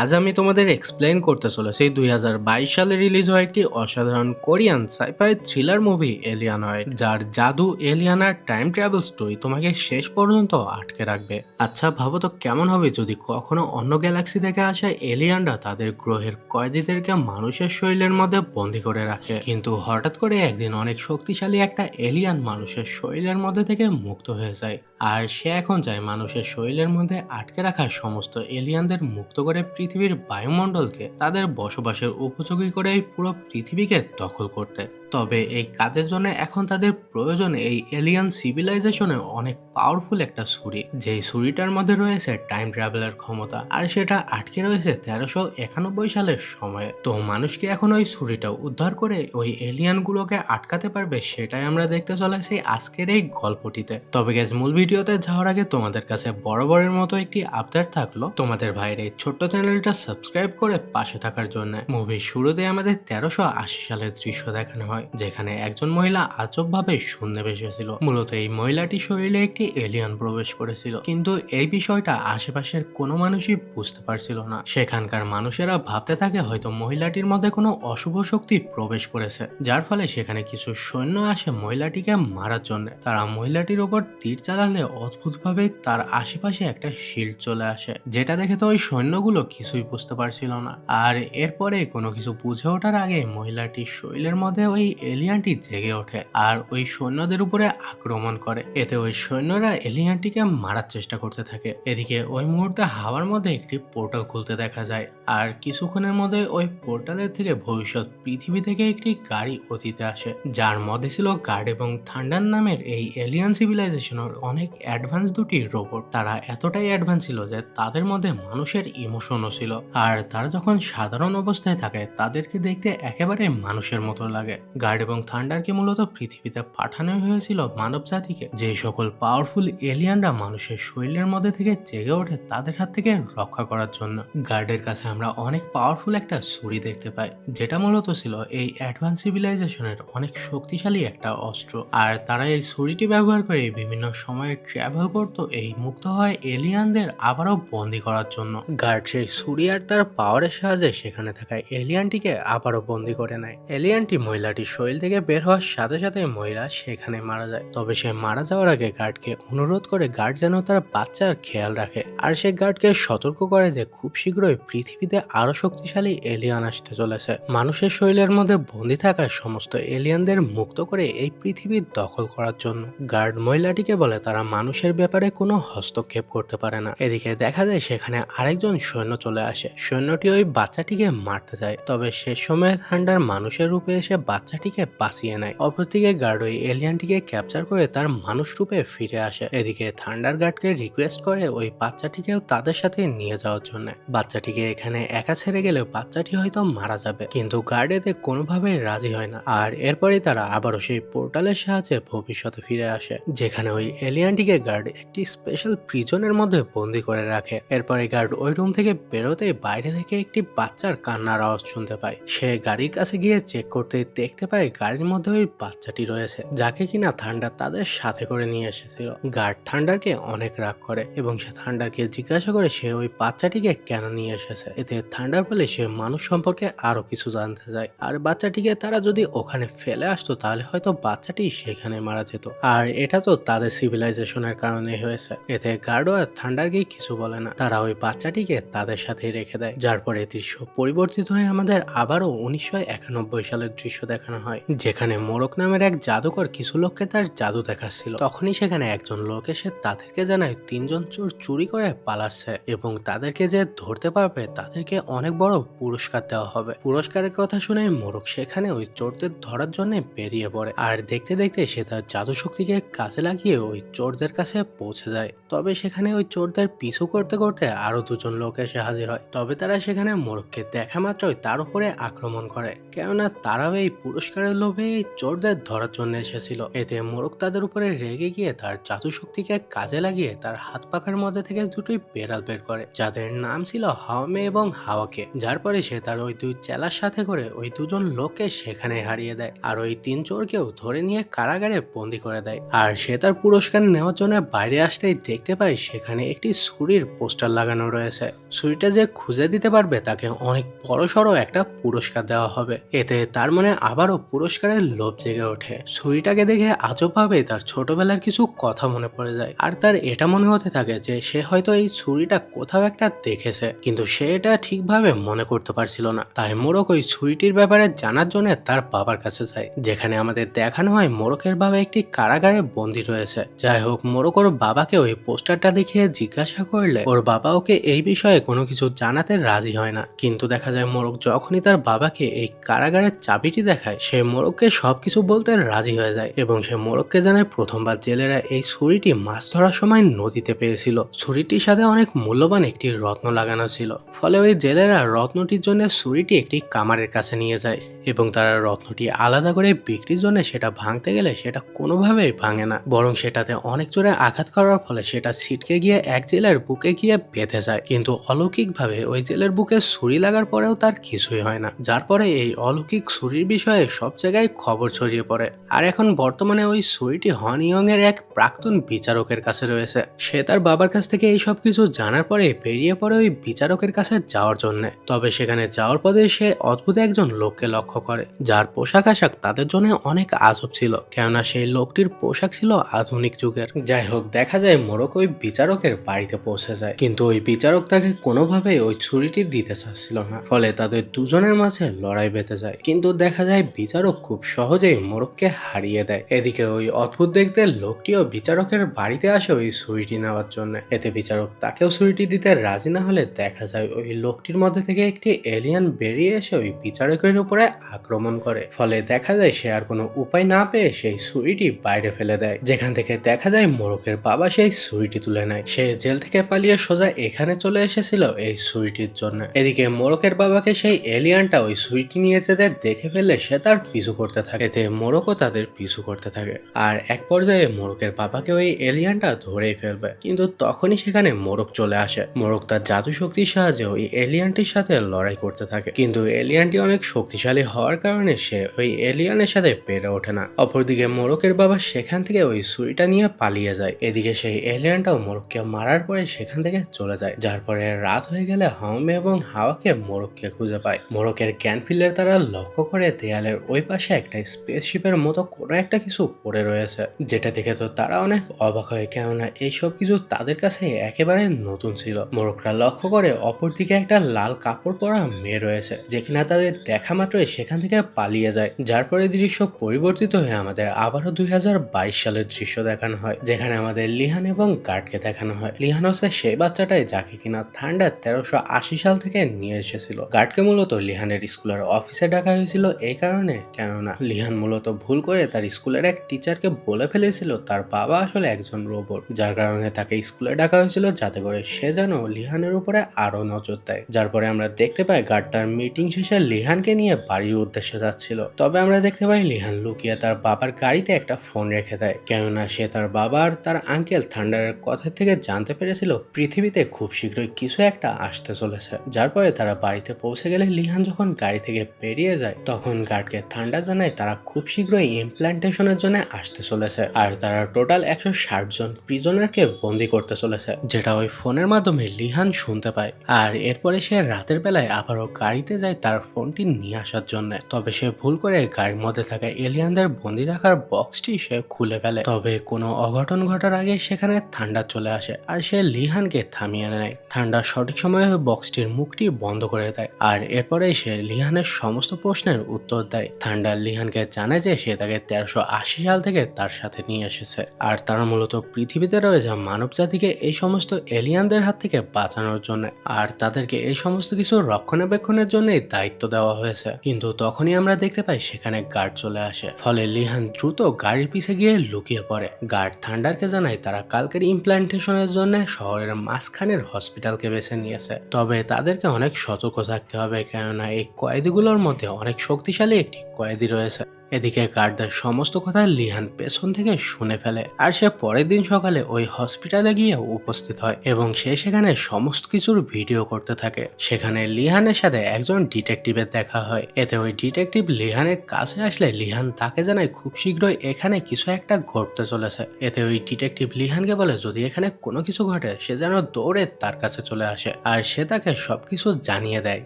আজ আমি তোমাদের এক্সপ্লেন করতে চলেছি 2022 সালে রিলিজ হওয়া একটি অসাধারণ কোরিয়ান সাইফাই থ্রিলার মুভি এলিয়ানয়েড, যার জাদু, এলিয়ানার টাইম ট্রাভেল স্টোরি তোমাকে শেষ পর্যন্ত আটকে রাখবে। আচ্ছা ভাবো তো কেমন হবে যদি কখনো অন্য গ্যালাক্সি থেকে আসা এলিয়ানরা তাদের গ্রহের কয়েদিদেরকে মানুষের শরীরের মধ্যে বন্দি করে রাখে, কিন্তু হঠাৎ করে একদিন অনেক শক্তিশালী একটা এলিয়ান মানুষের শরীরের মধ্যে থেকে মুক্ত হয়ে যায়। আর সে এখন চায় মানুষের শরীরের মধ্যে আটকে রাখা সমস্ত এলিয়ানদের মুক্ত করে পৃথিবীর বায়ুমণ্ডলকে তাদের বসবাসের উপযোগী করে এই পুরো পৃথিবীকে দখল করতে। তবে এই কাজের জন্য এখন তাদের প্রয়োজন এই এলিয়ান সিভিলাইজেশনের অনেক পাওয়ারফুল একটা ছুরি, যেই ছুরিটার মধ্যে রয়েছে টাইম ট্রাভেলের ক্ষমতা, আর সেটা আটকে রয়েছে 1391 সালের সময়ে। তো মানুষ কি এখন ওই ছুরিটা উদ্ধার করে ওই এলিয়ানগুলোকে আটকাতে পারবে, সেটাই আমরা দেখতে চলেছি আজকের এই গল্পটিতে। তবে গ্যাস মূল ভিডিওতে যাওয়ার আগে তোমাদের কাছে বরাবরের মতো একটি আপডেট থাকলো, তোমাদের ভাইয়ের এই ছোট্ট চ্যানেলটা সাবস্ক্রাইব করে পাশে থাকার জন্য। মুভির শুরুতে আমাদের 1380 সালের দৃশ্য দেখানো হয়, যেখানে একজন মহিলা আজবভাবে শূন্যে ভেসেছিল। মূলত এই মহিলাটি শরীরে একটি এলিয়ান প্রবেশ করেছিল, কিন্তু এই বিষয়টা আশেপাশের কোনো মানুষই বুঝতে পারছিল না। সেখানকার মানুষেরা ভাবতে থাকে হয়তো মহিলাটির মধ্যে কোনো অশুভ শক্তি প্রবেশ করেছে, যার ফলে সেখানে কিছু সৈন্য আসে মহিলাটিকে মারার জন্য। তারা মহিলাটির ওপর তীর চালালে অদ্ভুতভাবে তার আশেপাশে একটা শিল্ড চলে আসে, যেটা দেখে তো ওই সৈন্যগুলো কিছুই বুঝতে পারছিল না। আর এরপরে কোনো কিছু বুঝে ওঠার আগে মহিলাটির শরীরের মধ্যে ওই এলিয়ানটি জেগে ওঠে আর ওই সৈন্যদের উপরে আক্রমণ করে। এতে ওই সৈন্যরা এলিয়ানটিকে মারার চেষ্টা করতে থাকে। এদিকে ওই মুহূর্তে হাওয়ার মধ্যে একটি পোর্টাল খুলতে দেখা যায়, আর কিছুক্ষণের মধ্যে ওই পোর্টালের থেকে ভবিষ্যৎ পৃথিবী থেকে একটি গাড়ি অতীতে আসে, যার মধ্যে ছিল গার্ড এবং থান্ডার নামের এই এলিয়ান সিভিলাইজেশনের অনেক অ্যাডভান্স দুটি রোবট। তারা এতটাই অ্যাডভান্স ছিল যে তাদের মধ্যে মানুষের ইমোশনও ছিল, আর তারা যখন সাধারণ অবস্থায় থাকে তাদেরকে দেখতে একেবারে মানুষের মতো লাগে। গার্ড এবং থান্ডারকে মূলত পৃথিবীতে পাঠানো হয়েছিল মানব জাতিকে, যে সকল পাওয়ারফুল এলিয়ানরা মানুষের শরীরের মধ্যে থেকে জেগে ওঠে তাদের হাত থেকে রক্ষা করার জন্য। গার্ডের কাছে আমরা অনেক পাওয়ারফুল একটা ছুরি দেখতে পাই, যেটা মূলত ছিল এই অ্যাডভান্স সিভিলাইজেশনের অনেক শক্তিশালী একটা অস্ত্র। আর তারা এই ছুরিটি ব্যবহার করে বিভিন্ন সময়ে ট্রাভেল করতো এই মুক্ত হয় এলিয়ানদের আবারও বন্দি করার জন্য। গার্ড সেই ছুরি আর তার পাওয়ারের সাহায্যে সেখানে থাকা এলিয়ানটিকে আবারও বন্দি করে নেয়। এলিয়ানটি মহিলাটির শরীর থেকে বের হওয়ার সাথে সাথে মহিলা সেখানে মারা যায়। তবে সে মারা যাওয়ার আগে গার্ডকে অনুরোধ করে গার্ড যেন তার বাচ্চার খেয়াল রাখে, আর সে গার্ডকে সতর্ক করে যে খুব শীঘ্রই পৃথিবীতে আরো শক্তিশালী এলিয়ান আসতে চলেছে। মানুষের শরীরের মধ্যে বন্দি থাকা সমস্ত এলিয়ানদের মুক্ত করে এই পৃথিবীর দখল করার জন্য। গার্ড মহিলাটিকে বলে তারা মানুষের ব্যাপারে কোনো হস্তক্ষেপ করতে পারে না। এদিকে দেখা যায় সেখানে আরেকজন সৈন্য চলে আসে। সৈন্যটি ওই বাচ্চাটিকে মারতে যায়, তবে শেষ সময়ে থান্ডার মানুষের রূপে এসে বাচ্চাটিকে বাঁচিয়ে নেয়। অপরদিকে গার্ড ওই এলিয়ানটিকে ক্যাপচার করে তার মানুষ রূপে ফিরে আসে। এদিকে থান্ডার গার্ডকে রিকোয়েস্ট করে ওই বাচ্চাটিকেও তাদের সাথে নিয়ে যাওয়ার জন্য। বাচ্চাটিকে এখানে একা ছেড়ে গেলে বাচ্চাটি হয়তো মারা যাবে, কিন্তু গার্ড এতে কোনোভাবেই রাজি হয় না। আর এরপরেই তারা আবারও সেই পোর্টালের সাহায্যে ভবিষ্যতে ফিরে আসে, যেখানে ওই এলিয়ানটিকে গার্ড একটি স্পেশাল প্রিজনের মধ্যে বন্দি করে রাখে। এরপরে গার্ড ওই রুম থেকে বেরোতে বাইরে থেকে একটি বাচ্চার কান্নার আওয়াজ শুনতে পায়। সে গাড়ির কাছে গিয়ে চেক করতে দেখতে পায় গাড়ির মধ্যে ওই বাচ্চাটি রয়েছে, যাকে কিনা থান্ডার তাদের সাথে করে নিয়ে এসেছিল। গার্ড থান্ডারকে অনেক রাগ করে এবং সে থান্ডারকে জিজ্ঞাসা করে সে ওই বাচ্চাটিকে কেন নিয়ে এসেছে। এতে থান্ডার বলে সে মানুষ সম্পর্কে আরো কিছু জানতে চায়, আর বাচ্চাটিকে তারা যদি ওখানে ফেলে আসতো তাহলে হয়তো বাচ্চাটি সেখানে মারা যেত, আর এটা তো তাদের সিভিলাইজেশনের কারণে হয়েছে। এতে গার্ড আর থান্ডারকে কিছু বলে না, তারা ওই বাচ্চাটিকে তাদের সাথে রেখে দেয়। যার পরে দৃশ্য পরিবর্তিত হয়ে আমাদের আবারও 1991 সালের দৃশ্য দেখানো হয়, যেখানে মোরক নামের এক জাদুকর কিছু লোককে তার জাদু দেখাচ্ছিল। তখনই সেখানে একজন লোক এসে তাদেরকে জানায় তিনজন চোর চুরি করে পালাচ্ছে এবং তাদেরকে যে ধরতে পারবে তাদেরকে অনেক বড় পুরস্কার দেওয়া হবে। পুরস্কারের কথা শুনে মোরক সেখানে ওই চোরদের ধরার জন্য বেরিয়ে পড়ে, আর দেখতে দেখতে সে তার জাদু শক্তিকে কাজে লাগিয়ে ওই চোরদের কাছে পৌঁছে যায়। তবে সেখানে ওই চোরদের পিছু করতে করতে আরো দুজন লোক এসে হাজির হয়। তবে তারা সেখানে মোরককে দেখা মাত্রই তার উপরে আক্রমণ করে, কেননা তারাও এই পুরস্কারের লোভে এই চোরদের ধরার জন্য এসেছিল। এতে মোরক তাদের উপরে রেগে গিয়ে তার জাদু শক্তিকে কাজে লাগিয়ে তার হাত পাখার মধ্যে থেকে দুটি বেড়াল বের করে, যাদের নাম ছিল হাওয়ামে এবং হাওয়াকে। যার পরে সে তার ওই দুই চেলার সাথে করে ওই দুজন লোককে সেখানে হারিয়ে দেয়, আর ওই তিন চোরকেও ধরে নিয়ে কারাগারে বন্দি করে দেয়। আর সে তার পুরস্কার নেওয়ার জন্য বাইরে আসতেই দেখতে পায় সেখানে একটি ছুরির পোস্টার লাগানো রয়েছে। ছুরিটা ছুরিটা যে খুঁজে দিতে পারবে তাকে অনেক বড়সড় একটা পুরস্কার দেওয়া হবে। এতে তার মনে আবারও পুরস্কারের লোভ জেগে ওঠে। ছুরিটাকে দেখে আজবভাবে তার ছোটবেলার কিছু কথা মনে পড়ে যায়, আর তার এটা মনে হতে থাকে যে সে হয়তো এই ছুরিটা কোথাও একটা দেখেছে, কিন্তু সে এটা ঠিকভাবে মনে করতে পারছিল না। তাই মোরক ওই ছুরিটির ব্যাপারে জানার জন্য তার বাবার কাছে যায়, যেখানে আমাদের দেখানো হয় মোরকের বাবা একটি কারাগারে বন্দী রয়েছে। যাই হোক, মোরক ওর বাবাকে ওই পোস্টারটা দেখিয়ে জিজ্ঞাসা করলে ওর বাবা ওকে এই বিষয়ে কোনো কিছু জানাতে রাজি হয় না। কিন্তু দেখা যায় মোরক যখনই তার বাবাকে এই কারাগারের চাবিটি দেখায়, সে মোরককে সবকিছু বলতে রাজি হয়ে যায় এবং সে মোরককে জানায় প্রথমবার জেলেরা এই ছুরিটি মাছ ধরার সময় নদীতে পেয়েছিল। ছুরিটির সাথে অনেক মূল্যবান একটি রত্ন লাগানো ছিল, ফলে ওই জেলেরা রত্নটির জন্য ছুরিটি একটি কামারের কাছে নিয়ে যায় এবং তারা রত্নটি আলাদা করে বিক্রির জন্য সেটা ভাঙতে গেলে সেটা কোনোভাবেই ভাঙে না, বরং সেটাতে অনেক জোরে আঘাত করার ফলে সেটা ছিটকে গিয়ে এক জেলের বুকে গিয়ে বেঁধে যায়। কিন্তু অলৌকিকভাবে ওই জেলের বুকে ছুরি লাগার পরেও তার কিছুই হয় না, যার পরে এই অলৌকিক ছুরির বিষয়ে সব জায়গায় খবর ছড়িয়ে পড়ে। আর এখন বর্তমানে ওই ছুরিটি হন ইয়ং এর এক প্রাক্তন বিচারকের কাছে রয়েছে। সে তার বাবার কাছ থেকে এই সব কিছু জানার পরে বেরিয়ে পড়ে ওই বিচারকের কাছে যাওয়ার জন্য। তবে সেখানে যাওয়ার পথে সে অদ্ভুত একজন লোককে লক্ষ্য করে, যার পোশাক আশাক তাদের জন্য অনেক আজব ছিল, কেননা সেই লোকটির পোশাক ছিল আধুনিক যুগের। যাই হোক, দেখা যায় মোরক ওই বিচারকের বাড়িতে পৌঁছে যায়, কিন্তু ওই বিচারক তাকে কোনোভাবেই ওই ছুরিটি দিতে চাচ্ছিল না, ফলে তাদের দুজনের মাঝে লড়াই বেঁধে যায়। কিন্তু দেখা যায় বিচারক খুব সহজেই মোরককে হারিয়ে দেয়। এদিকে ওই অদ্ভুত দেখতে লোকটিও বিচারকের বাড়িতে আসে ওই ছুরিটি নেওয়ার জন্য। এতে বিচারক তাকেও ছুরিটি দিতে রাজি না হলে দেখা যায় ওই লোকটির মধ্যে থেকে একটি এলিয়ান বেরিয়ে এসে ওই বিচারকের উপরে আক্রমণ করে। ফলে দেখা যায় সে আর কোনো উপায় না পেয়ে সেই ছুরিটি বাইরে ফেলে দেয়, যেখান থেকে দেখা যায় মোরকের বাবা সেই ছুরিটি তুলে নেয়। সে জেল থেকে পালিয়ে সোজা এখানে চলে এসেছিল এই ছুরিটির জন্য। এদিকে মোরকের বাবাকে সেই এলিয়ানটা ওই ছুরিটি নিয়ে যেতে দেখে ফেললে সে তার পিছু করতে থাকে। এতে মোরকও তাদের পিছু করতে থাকে, আর এক পর্যায়ে মোরকের বাবাকে ওই এলিয়ানটা ধরেই ফেলবে। কিন্তু তখনই সেখানে মোরক চলে আসে। মোরক তার জাদু শক্তির সাহায্যে ওই এলিয়ানটির সাথে লড়াই করতে থাকে, কিন্তু এলিয়ানটি অনেক শক্তিশালী হওয়ার কারণে সে ওই এলিয়ানের সাথে পেরে ওঠে না। অপরদিকে মোরকের বাবা সেখান থেকে ওই ছুরিটা নিয়ে পালিয়ে যায়। এদিকে সেই এলিয়ানটাও মোরককে মারার পরে সেখান থেকে চলে যায়, যার পরে রাত হয়ে গেলে হাওমে এবং হাওয়াকে মোরককে খুঁজে পায়। মোরকের জ্ঞান ফিরলে তারা লক্ষ্য করে দেয়ালের ওই পাশে একটা স্পেসশিপের মতো কোনো একটা কিছু পড়ে রয়েছে, যেটা দেখে তো তারা অনেক অবাক হয়, কেননা এইসব কিছু তাদের কাছে একেবারে নতুন ছিল। মোরকরা লক্ষ্য করে অপরদিকে একটা লাল কাপড় পরা মেয়ে রয়েছে, যেখানে তাদের দেখা মাত্রই সেখান থেকে পালিয়ে যায়। যার পরে দৃশ্য পরিবর্তিত হয়ে আমাদের আবারও 2022 সালের দৃশ্য দেখানো হয়, যেখানে আমাদের লিহান এবং গার্ডকে দেখানো হয়। লিহান হচ্ছে সেই বাচ্চাটাই যাকে কিনা থান্ডার 1380 সাল থেকে নিয়ে এসেছিল। গার্ডকে মূলত লিহানের স্কুলের অফিসে ডাকা হয়েছিল এই কারণে, কেননা লিহান মূলত ভুল করে তার স্কুলের এক টিচারকে বলে ফেলেছিল তার বাবা আসলে একজন রোবট, যার কারণে তাকে স্কুলে ডাকা হয়েছিল যাতে করে সে যেন লিহানের উপরে আরো নজর দেয়। যার পরে আমরা দেখতে পাই গার্ড তার মিটিং শেষে লিহানকে নিয়ে বাড়ির উদ্দেশ্যে যাচ্ছিল। তবে আমরা দেখতে পাই লিহান লুকিয়ে তার বাবার গাড়িতে একটা ফোন রেখে দেয়, কেননা সে তার বাবা আর তার আঙ্কেল থান্ডারের কথা থেকে জানতে পেরেছিল পৃথিবীতে খুব শীঘ্রই কিছু একটা আসতে চলেছে। যার পরে তারা বাড়িতে পৌঁছে গেলে লিহান যখন গাড়ি থেকে বেরিয়ে যায়, তখন গার্ডকে থান্ডার জানায় তারা খুব শীঘ্রই ইমপ্ল্যান্টেশনের জন্য আসতে চলেছে, আর তারা টোটাল 160 জন প্রিজনারকে বন্দি করতে চলেছে, যেটা ওই ফোনের মাধ্যমে লিহান শুনতে পায়। আর এরপরে সে রাতের বেলায় আবারও গাড়িতে যায় তার ফোনটি নিয়ে আসার জন্য। তবে সে ভুল করে গাড়ির মধ্যে থাকা এলিয়ানদের বন্দি রাখার বক্সটি সে খুলে ফেলে। তবে কোনো অঘটন ঘটার আগে সেখানে থান্ডার চলে আসে আর সে লিহানকে থামিয়ে নেয়। থান্ডার সঠিক সময়ে বক্সটির মুখটি বন্ধ করে দেয়, আর এরপরে সে লিহানের সমস্ত প্রশ্নের উত্তর দেয়। থান্ডার লিহানকে জানায় যে সে তাকে 1380 সাল থেকে তার সাথে নিয়ে এসেছে, আর তারা মূলত পৃথিবীতে রয়েছে মানব জাতিকে এই সমস্ত এলিয়ানদের হাত থেকে বাঁচানোর জন্য, আর তাদেরকে এই সমস্ত কিছু রক্ষণাবেক্ষণের জন্যই দায়িত্ব দেওয়া হয়েছে। কিন্তু তখনই আমরা দেখতে পাই সেখানে গার্ড চলে আসে, ফলে লিহান দ্রুত গাড়ির পিছে গিয়ে লুকিয়ে পড়ে। গার্ড থান্ডারকে জানায় তারা কালকের ইমপ্ল্যান্টেশনের জন্য শহরের মাঝখানের হসপিটালকে বেছে নিয়েছে, তবে তাদেরকে অনেক সতর্ক থাকতে হবে, কেননা এই কয়েদিগুলোর মধ্যে অনেক শক্তিশালী একটি কয়েদি রয়েছে। এদিকে গার্ডদের সমস্ত কথা লিহান পেছন থেকে শুনে ফেলে আর সে পরের দিন সকালে ওই হসপিটালে গিয়ে উপস্থিত হয় এবং সে সেখানে সমস্ত কিছুর ভিডিও করতে থাকে। সেখানে লিহানের সাথে একজন ডিটেকটিভের দেখা হয়। এতে ওই ডিটেকটিভ লিহানের কাছে আসলে লিহান তাকে জানায় খুব শীঘ্রই এখানে কিছু একটা ঘটতে চলেছে। এতে ওই ডিটেকটিভ লিহানকে বলে যদি এখানে কোনো কিছু ঘটে সে যেন দৌড়ে তার কাছে চলে আসে আর সে তাকে সবকিছু জানিয়ে দেয়।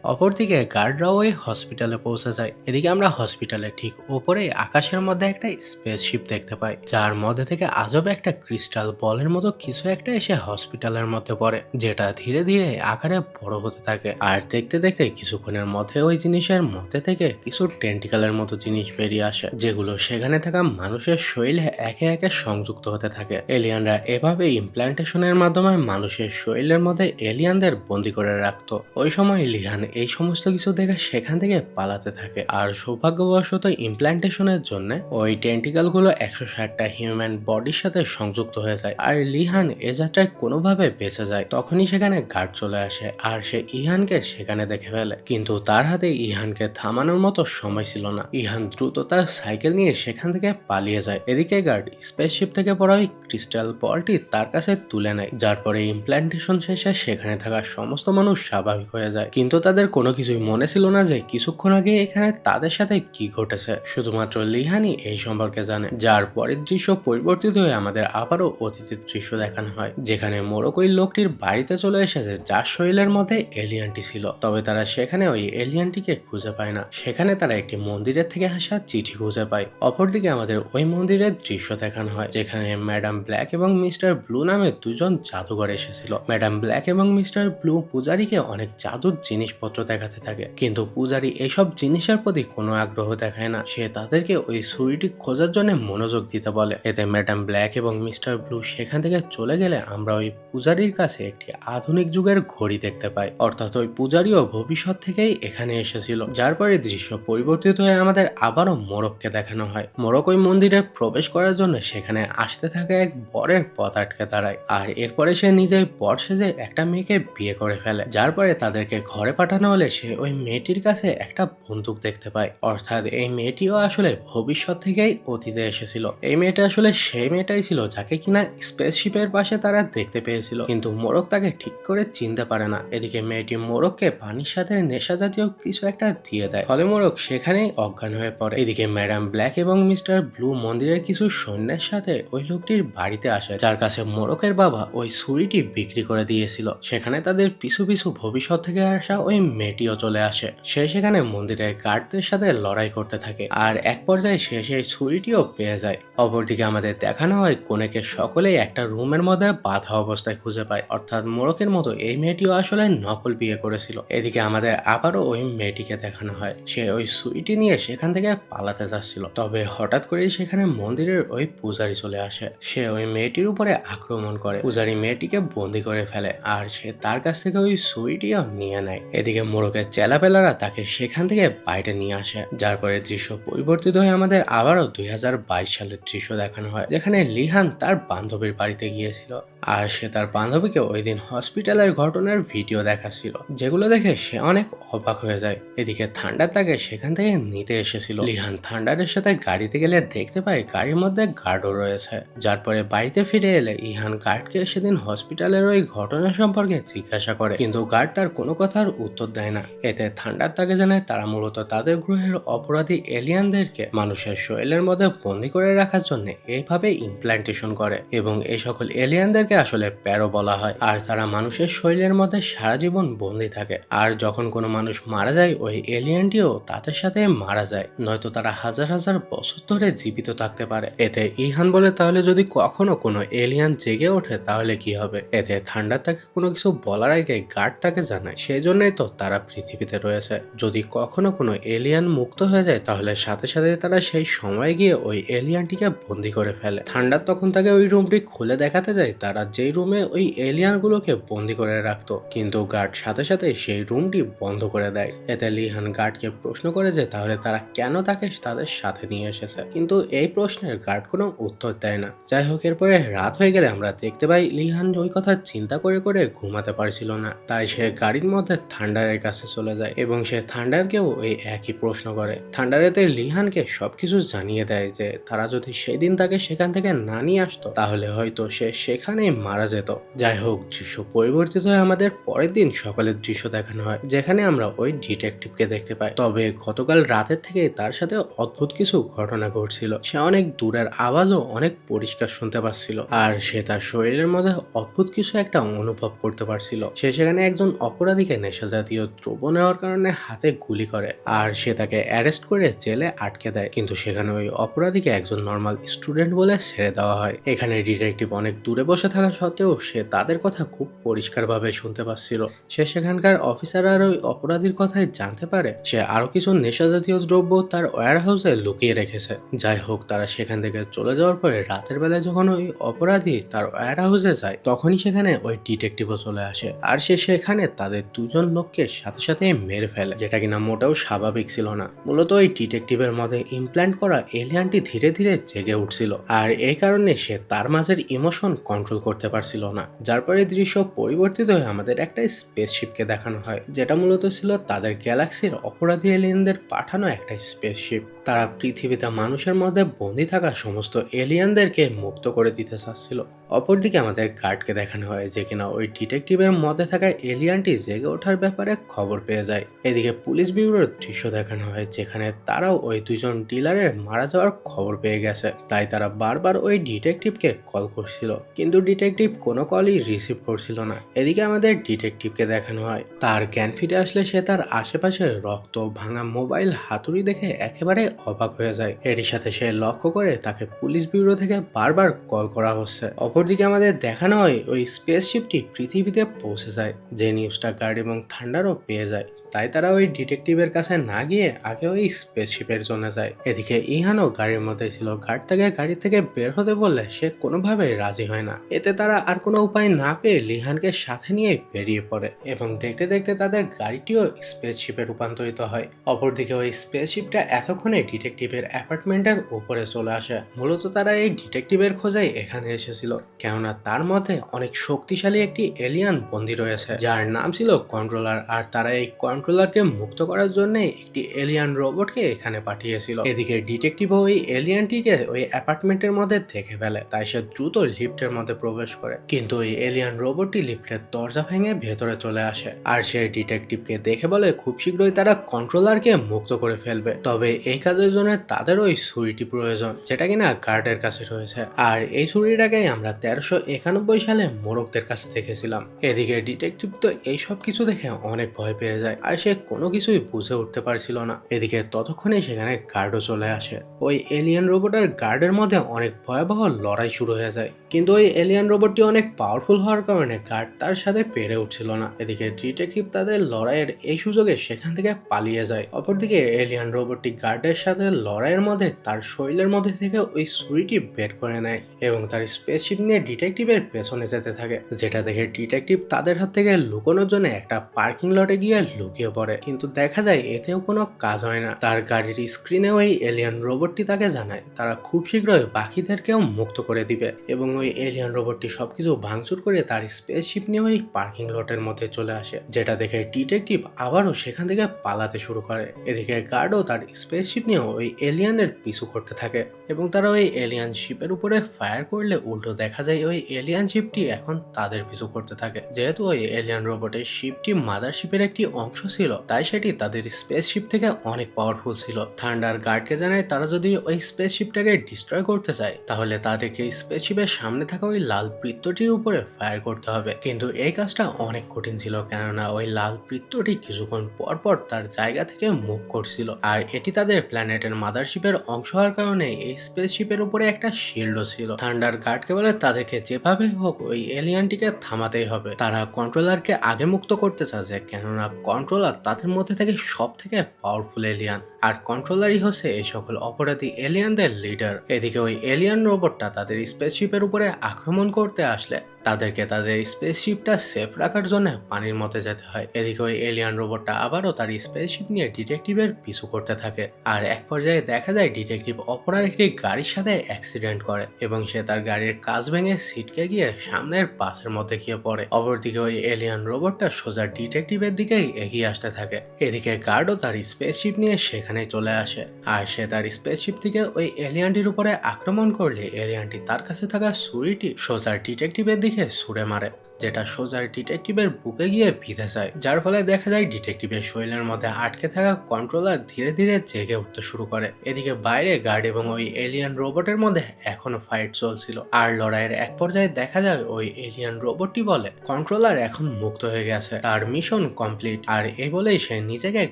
অপরদিকে গার্ডরাও ওই হসপিটালে পৌঁছে যায়। এদিকে আমরা হসপিটালে ঠিক ওপরে আকাশের মধ্যে একটা স্পেসশিপ দেখতে পাই, যার মধ্যে থেকে আজব একটা ক্রিস্টাল বলের মতো কিছু একটা এসে হসপিটালের মধ্যে পড়ে, যেটা ধীরে ধীরে আকারে বড় হতে থাকে। আর দেখতে দেখতে কিছুক্ষণের মধ্যে ওই জিনিসের মধ্যে থেকে কিছু টেন্টিকালের মতো জিনিস বেরিয়ে আসে, যেগুলো সেখানে থাকা মানুষের শরীরে একে একে সংযুক্ত হতে থাকে। এলিয়ানরা এভাবে ইমপ্ল্যান্টেশনের মাধ্যমে মানুষের শরীরের মধ্যে এলিয়ানদের বন্দি করে রাখতো। ওই সময় লিহান এই সমস্ত কিছু দেখে সেখান থেকে পালাতে থাকে আর সৌভাগ্যবশত ইমপ্ল্যান্টেশনের জন্য ওই টেন্টিকাল গুলো 160টা হিউম্যান বডির সাথে সংযুক্ত হয়ে যায় আর লিহান এ যাত্রায় কোনোভাবে বেঁচে যায়। তখনই সেখানে গার্ড চলে আসে আর সে ইহানকে সেখানে দেখে ফেলে, কিন্তু তার হাতে ইহানকে থামানোর মতো সময় ছিল না। ইহান দ্রুত তার সাইকেল নিয়ে সেখান থেকে পালিয়ে যায়। এদিকে গার্ড স্পেসশিপ থেকে পড়া ওই ক্রিস্টাল বলটি তার কাছে তুলে নেয়, যার পরে ইমপ্ল্যান্টেশন শেষে সেখানে থাকা সমস্ত মানুষ স্বাভাবিক হয়ে যায়। কিন্তু তাদের কোনো কিছুই মনে ছিল না যে কিছুক্ষণ আগে এখানে তাদের সাথে কি ঘটেছে। শুধুমাত্র লিহানই এই সম্পর্কে জানে। যার পরের দৃশ্য পরিবর্তিত হয়ে আমাদের আবারও অতীতের দৃশ্য দেখানো হয়, যেখানে মোরক ওই লোকটির বাড়িতে চলে এসেছে যার শরীরের মধ্যে এলিয়ানটি ছিল। তবে তারা সেখানে ওই এলিয়ানটিকে খুঁজে পায় না। সেখানে তারা একটি মন্দিরের থেকে আসা চিঠি খুঁজে পায়। অপরদিকে আমাদের ওই মন্দিরের দৃশ্য দেখানো হয়, যেখানে ম্যাডাম ব্ল্যাক এবং মিস্টার ব্লু নামে দুজন জাদুঘর এসেছিল। ম্যাডাম ব্ল্যাক এবং মিস্টার ব্লু পূজারীকে অনেক জাদুর জিনিসপত্র দেখাতে থাকে, কিন্তু পূজারী এইসব জিনিসের প্রতি কোনো আগ্রহ দেখায় না। সে তাদেরকে ওই ছুরিটি খোঁজার জন্য মনোযোগ দিতে বলে। এতে ম্যাডাম ব্ল্যাক এবং মিস্টার ব্লু সেখান থেকে চলে গেলে আমরা ওই পূজারীর কাছে একটি আধুনিক যুগের ঘড়ি দেখতে পাই, অর্থাৎ ওই পূজারীও ভবিষ্যৎ থেকেই এখানে এসেছিল। যার পরে দৃশ্য পরিবর্তিত হয়ে আমাদের আবারও মোরককে দেখানো হয়। মোরক ওই মন্দিরে প্রবেশ করার জন্য সেখানে আসতে থাকা এক বরের পথ আটকে দাঁড়ায় আর এরপরে সে নিজেই বর সেজে একটা মেয়েকে বিয়ে করে ফেলে। যার পরে তাদেরকে ঘরে পাঠানো হলে সে ওই মেয়েটির কাছে একটা বন্দুক দেখতে পায়, অর্থাৎ এই মেয়েটিও আসলে ভবিষ্যৎ থেকেই অতীতে এসেছিল। এই মেয়েটা আসলে সেই মেয়েটাই ছিল যাকে কিনা স্পেসশিপের পাশে তারা দেখতে পেয়েছিল, কিন্তু মোরক তাকে ঠিক করে চিনতে পারে না। এদিকে মেয়েটি মোরককে পানির সাথে নেশা জাতীয় কিছু একটা দিয়ে দেয়, ফলে মোরক সেখানেই অজ্ঞান হয়ে পড়ে। এদিকে ম্যাডাম ব্ল্যাক এবং মিস্টার ব্লু মন্দিরের কিছু সৈন্যের সাথে ওই লোকটির বাড়িতে আসে, যার কাছে মোরকের বাবা ওই ছুরিটি বিক্রি করে দিয়েছিল। সেখানে তাদের পিছু পিছু ভবিষ্যৎ থেকে আসা ওই মেয়েটিও চলে আসে। সে সেখানে মন্দিরের গার্ডদের সাথে লড়াই করতে থাকে আর এক পর্যায়ে সে সেই ছুরিটিও পেয়ে যায়। অপরদিকে আমাদের দেখানো হয় কনেকে সকলেই একটা রুমের মধ্যে বাঁধা অবস্থায় খুঁজে পায়, অর্থাৎ মোরকের মতো এই মেয়েটিও আসলে নকল বিয়ে করেছিল। এদিকে আমাদের আবারও ওই মেয়েটিকে দেখানো হয়, সে ওই ছুরিটি নিয়ে সেখান থেকে পালাতে যাচ্ছিল। তবে হঠাৎ করেই সেখানে মন্দিরের ওই পূজারী চলে আসে। সে ওই মেয়েটির উপরে আক্রমণ করে। পূজারী মেয়েটিকে বন্দি করে ফেলে আর সে তার কাছ থেকে ওই ছুরিটিও নিয়ে নেয়। এদিকে মোরকের চেলাপেলারা তাকে সেখান থেকে বাইরে নিয়ে আসে। যার পরে দৃশ্য পরিবর্তিত হয়ে আমাদের আবারও 2022 সালের দৃশ্য দেখানো হয়, যেখানে লিহান তার বান্ধবীর বাড়িতে গিয়েছিল আর সে তার বান্ধবীকে ওই দিন হসপিটালের ঘটনার ভিডিও দেখাচ্ছিল, যেগুলো দেখে সে অনেক অবাক হয়ে যায়। এদিকে থান্ডার তাকে সেখান থেকে নিতে এসেছিল। লিহান থান্ডারের সাথে গাড়িতে গেলে দেখতে পায় গাড়ির মধ্যে গার্ডও রয়েছে। যার পরে বাড়িতে ফিরে এলে ইহান গার্ডকে সেদিন হসপিটালের ওই ঘটনা সম্পর্কে জিজ্ঞাসা করে, কিন্তু গার্ড তার কোনো কথার উত্তর দেয় না। এতে থান্ডার তাকে জানায় তারা মূলত তাদের গ্রহের অপরাধী এলিয়ানদেরকে মানুষের শরীরের মধ্যে বন্দি করে রাখার জন্য এইভাবে ইমপ্ল্যান্টেশন করে এবং এই সকল এলিয়ানদেরকে আসলে প্যারো বলা হয় আর তারা মানুষের শরীরের মধ্যে সারা জীবন বন্দি থাকে। আর যখন কোনো মানুষ মারা যায় ওই এলিয়ানটিও তাদের সাথে মারা যায়, নয়তো তারা হাজার হাজার বছর ধরে জীবিত থাকতে পারে। এতে ইহান বলে তাহলে যদি কখনো কোনো এলিয়ান জেগে ওঠে তাহলে কি হবে। এতে থান্ডার তাকে কোনো কিছু বলার আগে গার্ড তাকে জানায় সেই জন্যই তো তারা পৃথিবীতে রয়েছে। যদি কখনো কোনো এলিয়ান মুক্ত হয়ে যায় তাহলে সাথে সাথে তারা সেই সময় গিয়ে ওই এলিয়ানটিকে বন্দি করে ফেলে। থান্ডার তখন তাকে ওই রুমটি খুলে দেখাতে যায় তারা যেই রুমে ওই এলিয়ানগুলোকে বন্দি করে রাখতো, কিন্তু গার্ড সাথে সাথে সেই রুমটি বন্ধ করে দেয়। এতে লিহান গার্ডকে প্রশ্ন করে যে তাহলে তারা কেন তাকে তাদের সাথে নিয়ে এসেছে, কিন্তু এই প্রশ্নের গার্ড কোনো উত্তর দেয় না। যাই হোক, এরপরে রাত হয়ে গেলে আমরা দেখতে পাই লিহান ওই কথা চিন্তা করে করে ঘুমাতে পারছিল না, তাই সে গাড়ির মধ্যে থান্ডারের কাছে চলে যায় এবং সে থান্ডারকেও ওই একই প্রশ্ন করে। থান্ডারেতে লিহান লিহানকে সবকিছু জানিয়ে দেয় যে তারা যদি সেদিন তাকে সেখান থেকে না নিয়ে আসতো তাহলে হয়তো সে সেখানেই মারা যেত। যাই হোক, দৃশ্য পরিবর্তিত হয়ে আমাদের পরের দিন সকালের দৃশ্য দেখানো হয়, যেখানে আমরা ওই ডিটেকটিভকে দেখতে পাই। তবে গতকাল রাতের থেকে তার সাথে অদ্ভুত কিছু ঘটনা ঘটছিল। সে অনেক দূরের আওয়াজও অনেক পরিষ্কার শুনতে পাচ্ছিল, আর সে তার শরীরের মধ্যে অদ্ভুত কিছু একটা অনুভব করতে পারছিল। সে সেখানে একজন অপরাধীকে নেশা জাতীয় দ্রব্য নেওয়ার কারণে হাতে গুলি করে, আর সে তাকে অ্যারেস্ট করে জেলে আটকে দেয়। কিন্তু সেখানে ওই অপরাধীকে একজন নর্মাল স্টুডেন্ট বলে ছেড়ে দেওয়া হয়। এখানে ডিটেকটিভ অনেক দূরে বসে থাকা সত্ত্বেও সে তাদের কথা খুব পরিষ্কারভাবে শুনতে পাচ্ছিল। সে সেখানকার অফিসার আর ওই অপরাধীর কথাই জানতে পারে সে আরো কিছু নেশা জাতীয় দ্রব্য তার ওয়্যার হাউসে লুকিয়ে রেখেছে। যাই হোক, তারা সেখান থেকে চলে যাওয়ার পরে রাতের বেলায় যখন ওই অপরাধী তার ওয়্যার হাউসে যায়, তখনই সেখানে ওই ডিটেকটিভও চলে আসে, আর সে সেখানে তাদের দুজন লোককে সাথে সাথে মেরে ফেলে, যেটা কিনা মোটেও স্বাভাবিক ছিল না। মূলত ওই ডিটেকটিভের মধ্যে ইমপ্ল্যান্ট করা এলিয়ানটি ধীরে ধীরে জেগে উঠছিল, আর এই কারণে সে তার মাঝের ইমোশন কন্ট্রোল করতে পারছিল না। যার পরে দৃশ্য পরিবর্তিত হয়ে আমাদের একটা স্পেসশিপকে দেখানো হয়, যেটা মূলত ছিল তাদের গ্যালাক্সির অপরাধী এলিয়েনদের পাঠানো একটা স্পেসশিপ। তারা পৃথিবীতে মানুষের মধ্যে বন্দি থাকা সমস্ত এলিয়ানদেরকে মুক্ত করে দিতে চাচ্ছিল। অপরদিকে আমাদের গার্ডকে দেখানো হয় যে কিনা ওই ডিটেকটিভের মধ্যে থাকা এলিয়ানটি জেগে ওঠার ব্যাপারে খবর পেয়ে যায়। এদিকে পুলিশ ব্যুরোর দৃশ্য দেখানো হয়, যেখানে তারাও ওই দুজন ডিলারের মারা যাওয়ার খবর পেয়ে গেছে। তাই তারা বারবার ওই ডিটেকটিভকে কল করছিল, কিন্তু ডিটেকটিভ কোনো কলই রিসিভ করছিল না। এদিকে আমাদের ডিটেকটিভকে দেখানো হয়, তার জ্ঞান ফিরে আসলে সে তার আশেপাশে রক্ত, ভাঙা মোবাইল, হাতুড়ি দেখে একেবারে অবাক হয়ে যায়। এরই সাথে সে লক্ষ্য করে তাকে পুলিশ ব্যুরো থেকে বারবার কল করা হচ্ছে। অপরদিকে আমাদের দেখানো হয় ওই স্পেসশিপটি পৃথিবীতে পৌঁছে যায়, যে নিউজটা গার্ড এবং থান্ডারও পেয়ে যায়। তাই তারা ওই ডিটেকটিভের কাছে না গিয়ে আগে ওই স্পেসশিপের জন্য যায়। এদিকে ইহানও গাড়ির মধ্যে ছিল। গার্ড তাকে গাড়ি থেকে বের হতে বললে সে কোনোভাবেই রাজি হয় না। এতে তারা আর কোনো উপায় না পেয়ে লিহানকে সাথে নিয়ে বেরিয়ে পড়ে, এবং দেখতে দেখতে তাদের গাড়িটিও স্পেসশিপে রূপান্তরিত হয়। অপরদিকে ওই স্পেসশিপটা এতক্ষণে ডিটেকটিভের অ্যাপার্টমেন্টের উপরে চলে আসে। মূলত তারা এই ডিটেকটিভের খোঁজাই এখানে এসেছিল, কেননা তার মধ্যে অনেক শক্তিশালী একটি এলিয়ান বন্দী রয়েছে, যার নাম ছিল কন্ট্রোলার। আর তারা এই কন্ট্রোলারকে মুক্ত করার জন্য একটি এলিয়ান রোবটকে এখানে পাঠিয়েছিল। এদিকে ডিটেকটিভ ওই এলিয়ানটিকে ওই অ্যাপার্টমেন্টের মধ্যে দেখে ফেলে, তাই সে দ্রুত লিফটের মধ্যে প্রবেশ করে। কিন্তু ওই এলিয়ান রোবটটি লিফটের দরজা ভেঙে ভেতরে চলে আসে, আর সে ডিটেকটিভকে দেখে বলে খুব শীঘ্রই তারা কন্ট্রোলারকে মুক্ত করে ফেলবে। তবে এই কাজের জন্য তাদের ওই ছুরিটি প্রয়োজন, যেটা কিনা গার্ডের কাছে রয়েছে। আর এই ছুরিটাকেই আমরা 1391 সালে মোরগদের কাছে দেখেছিলাম। এদিকে ডিটেকটিভ তো এইসব কিছু দেখে অনেক ভয় পেয়ে যায়, আর সে কোনো কিছুই বুঝে উঠতে পারছিল না। এদিকে ততক্ষণে সেখানে গার্ডও চলে আসে। ওই এলিয়ান রোবট আর গার্ডের মধ্যে অনেক ভয়াবহ লড়াই শুরু হয়ে যায়, কিন্তু ওই এলিয়ান রোবটটি অনেক পাওয়ারফুল হওয়ার কারণে গার্ড তার সাথে পেরে উঠছিল না। এদিকে ডিটেকটিভ তাদের লড়াইয়ের এই সুযোগে সেখান থেকে পালিয়ে যায়। অপরদিকে এলিয়ান রোবটটি গার্ডের সাথে লড়াইয়ের মধ্যে তার শরীরের মধ্যে থেকে ওই ছুরিটি বের করে নেয়, এবং তার স্পেসশিপ নিয়ে ডিটেকটিভের পেছনে যেতে থাকে, যেটা দেখে ডিটেকটিভ তাদের হাত থেকে লুকোনোর জন্য একটা পার্কিং লটে গিয়ে লুকিয়ে পড়ে। কিন্তু দেখা যায় এতেও কোনো কাজ হয় না। তার গাড়ির স্ক্রিনে ওই এলিয়ান রোবটটি তাকে জানায় তারা খুব শীঘ্রই বাকিদেরকেও মুক্ত করে দিবে, এবং ওই এলিয়ান রোবটটি সবকিছু ভাঙচুর করে তার স্পেসশিপ নিয়ে ওই পার্কিং লটের মধ্যে চলে আসে, যেটা দেখে ডিটেকটিভ আবারও সেখান থেকে পালাতে শুরু করে। এদিকে গার্ডও তার স্পেসশিপ নিয়ে ওই এলিয়ানের পিছু করতে থাকে, এবং তারা ওই এলিয়ান শিপের উপরে ফায়ার করলে উল্টো দেখা যায় ওই এলিয়ান শিপটি এখন তাদের পিছু করতে থাকে। যেহেতু ওই এলিয়ান রোবটের শিপটি মাদার শিপের একটি অংশ ছিল, তাই সেটি তাদের স্পেসশিপ থেকে অনেক পাওয়ারফুল ছিল। থান্ডার গার্ডকে জানায় তারা যদি ওই স্পেসশিপটাকে ডিস্ট্রয় করতে চায়, তাহলে তাদেরকে স্পেসশিপের সামনে থাকা ওই লাল বৃত্তটির উপরে ফায়ার করতে হবে। কিন্তু এই কাজটা অনেক কঠিন ছিল, কেননা ওই লাল বৃত্তটি কিছুক্ষণ পর পর তার জায়গা থেকে মুভ করছিল, আর এটি তাদের প্ল্যানেটের মাদারশিপের অংশ হওয়ার কারণে এই স্পেসশিপের উপরে একটা শিল্ডও ছিল। থান্ডার গার্ডকে বলে তাদেরকে যেভাবে হোক ওই এলিয়ানটিকে থামাতেই হবে। তারা কন্ট্রোলারকে আগে মুক্ত করতে চাচ্ছে, কেননা কন্ট্রোলার তাদের মধ্যে থেকে সব থেকে পাওয়ারফুল এলিয়ান, আর কন্ট্রোলারই হচ্ছে এই সকল অপরাধী এলিয়ানদের লিডার। এদিকে ওই এলিয়ান রোবটটা তাদের স্পেসশিপের উপরে আক্রমণ করতে আসলে তাদেরকে তাদের স্পেসশিপটা সেফ রাখার জন্য পানির মধ্যে যেতে হয়। এদিকে ওই এলিয়ান রোবটটা আবারও তার স্পেসশিপ নিয়ে ডিটেকটিভের পিছু করতে থাকে, আর এক পর্যায়ে দেখা যায় ডিটেকটিভ অপরাধ একটি গাড়ির সাথে অ্যাক্সিডেন্ট করে, এবং সে তার গাড়ির কাঁচ ভেঙে ছিটকে গিয়ে সামনের বাসের মধ্যে গিয়ে পড়ে। অপরদিকে ওই এলিয়ান রোবটটা সোজা ডিটেকটিভের দিকেই এগিয়ে আসতে থাকে। এদিকে গার্ডও তার স্পেসশিপ নিয়ে সেখানে সেখানেই চলে আসে। আর সে তার স্পেসশিপ থেকে ওই এলিয়ানটির উপরে আক্রমণ করলে এলিয়ানটি তার কাছে থাকা ছুরিটি সোজা ডিটেকটিভের দিকে ছুড়ে মারে, যেটা সোজা ডিটেকটিভের বুকে গিয়ে বিঁধে যায়, যার ফলে দেখা যায় ডিটেকটিভের শরীরের মধ্যে আটকে থাকা কন্ট্রোলার ধীরে ধীরে জেগে উঠতে শুরু করে। এদিকে বাইরে গার্ড এবং ওই এলিয়ান রোবটের মধ্যে এখনো ফাইট চলছিল। আর লড়াইয়ের এক পর্যায়ে দেখা যায় ওই এলিয়ান রোবটটি বলে কন্ট্রোলার এখন মুক্ত হয়ে গেছে, তার মিশন কমপ্লিট। আর এই বলেই সে নিজেকে